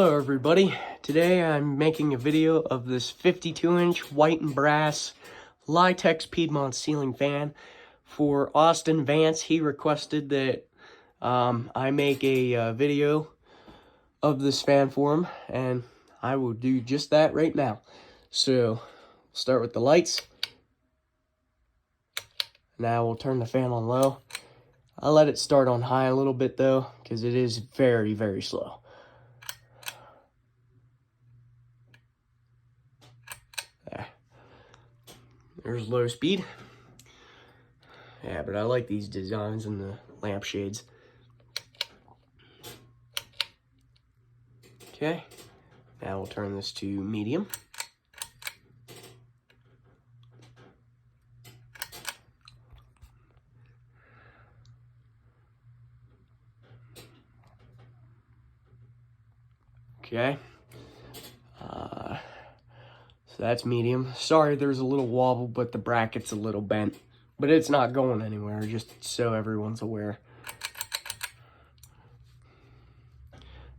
Hello everybody, today I'm making a video of this 52-inch white and brass Litex Piedmont Ceiling Fan for Austin Vance. He requested that I make a video of this fan for him, and I will do just that right now. So, start with the lights. Now we'll turn the fan on low. I'll let it start on high a little bit though, because it is very, very slow. There's low speed. Yeah, but I like these designs and the lampshades. Okay, now we'll turn this to medium. Okay. So that's medium. Sorry, there's a little wobble, but the bracket's a little bent. But it's not going anywhere, just so everyone's aware.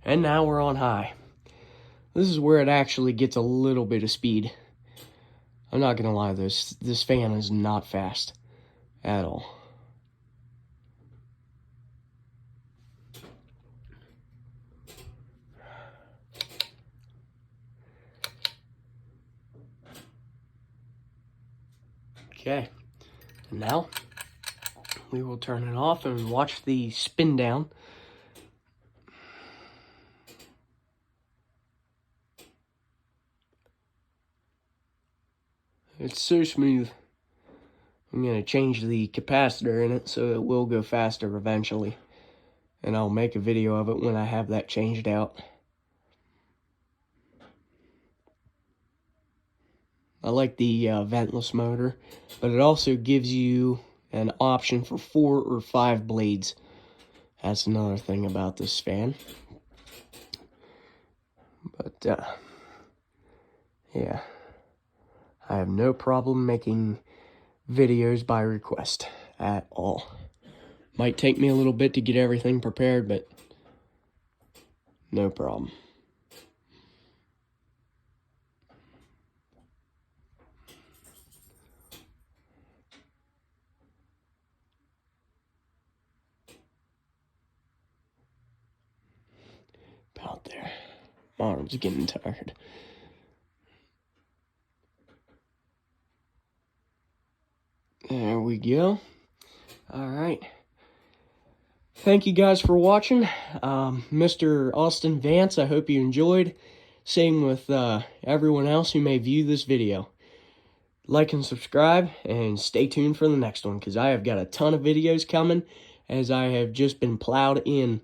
And now we're on high. This is where it actually gets a little bit of speed. I'm not gonna lie, this fan is not fast at all. Okay, and now we will turn it off and watch the spin down. It's so smooth. I'm going to change the capacitor in it so it will go faster eventually. And I'll make a video of it when I have that changed out. I like the ventless motor, but it also gives you an option for 4 or 5 blades. That's another thing about this fan. But, yeah. I have no problem making videos by request at all. Might take me a little bit to get everything prepared, but no problem. About there. My arm's getting tired. There we go. Alright. Thank you guys for watching. Mr. Austin Vance, I hope you enjoyed. Same with everyone else who may view this video. Like and subscribe, and stay tuned for the next one, because I have got a ton of videos coming, as I have just been plowed in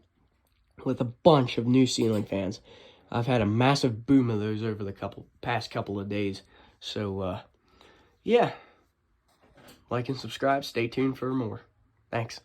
with a bunch of new ceiling fans. I've had a massive boom of those over the past couple of days. So, yeah. Like and subscribe. Stay tuned for more. Thanks.